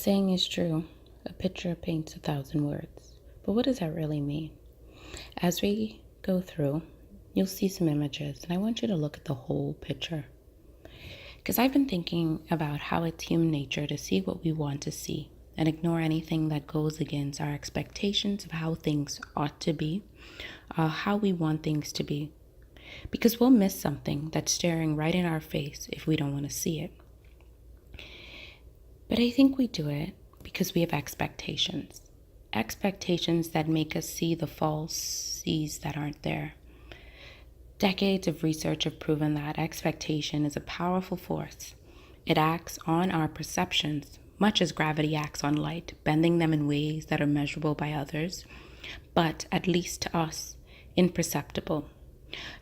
saying is true. A picture paints 1,000 words. But what does that really mean? As we go through, you'll see some images, and I want you to look at the whole picture. Because I've been thinking about how it's human nature to see what we want to see and ignore anything that goes against our expectations of how things ought to be, how we want things to be. Because we'll miss something that's staring right in our face if we don't want to see it. But I think we do it because we have expectations. Expectations that make us see the falsies that aren't there. Decades of research have proven that expectation is a powerful force. It acts on our perceptions, much as gravity acts on light, bending them in ways that are measurable by others, but, at least to us, imperceptible.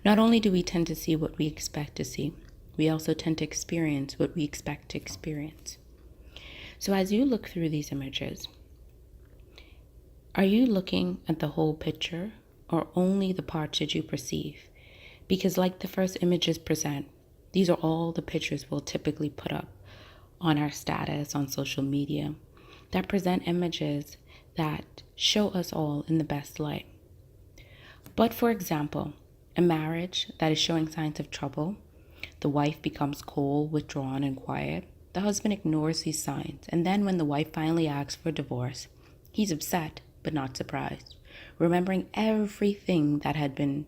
Not only do we tend to see what we expect to see, we also tend to experience what we expect to experience. So as you look through these images, are you looking at the whole picture or only the parts that you perceive? Because like the first images present, these are all the pictures we'll typically put up on our status on social media that present images that show us all in the best light. But for example, a marriage that is showing signs of trouble, the wife becomes cold, withdrawn, and quiet. The husband ignores these signs, and then when the wife finally asks for divorce, he's upset but not surprised, remembering everything that he'd been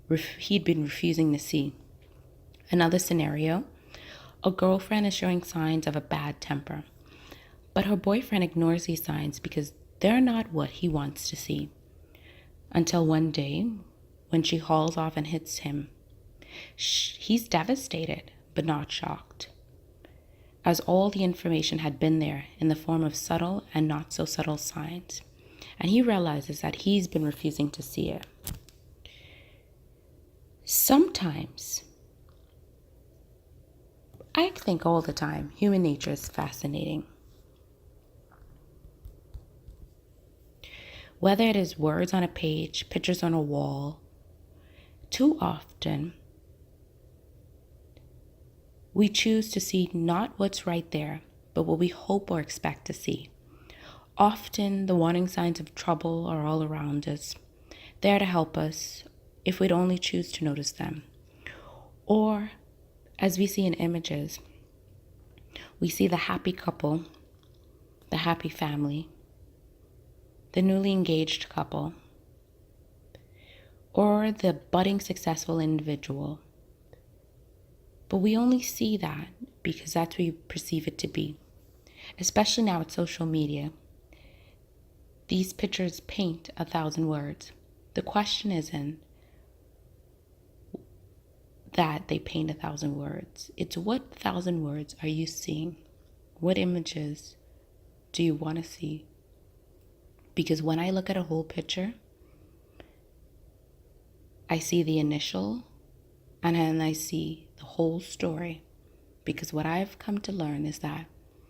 refusing to see. Another scenario, a girlfriend is showing signs of a bad temper, but her boyfriend ignores these signs because they're not what he wants to see. Until one day, when she hauls off and hits him, he's devastated but not shocked, as all the information had been there in the form of subtle and not so subtle signs, and he realizes that he's been refusing to see it. Sometimes, I think all the time, human nature is fascinating. Whether it is words on a page, pictures on a wall, too often, we choose to see not what's right there, but what we hope or expect to see. Often, the warning signs of trouble are all around us, there to help us if we'd only choose to notice them. Or, as we see in images, we see the happy couple, the happy family, the newly engaged couple, or the budding successful individual. But we only see that because that's what we perceive it to be. Especially now with social media. These pictures paint 1,000 words. The question isn't that they paint 1,000 words. It's what 1,000 words are you seeing? What images do you want to see? Because when I look at a whole picture, I see the initial and then I see the whole story. Because what I've come to learn is that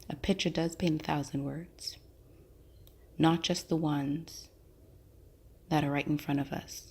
a picture does paint 1,000 words, not just the ones that are right in front of us.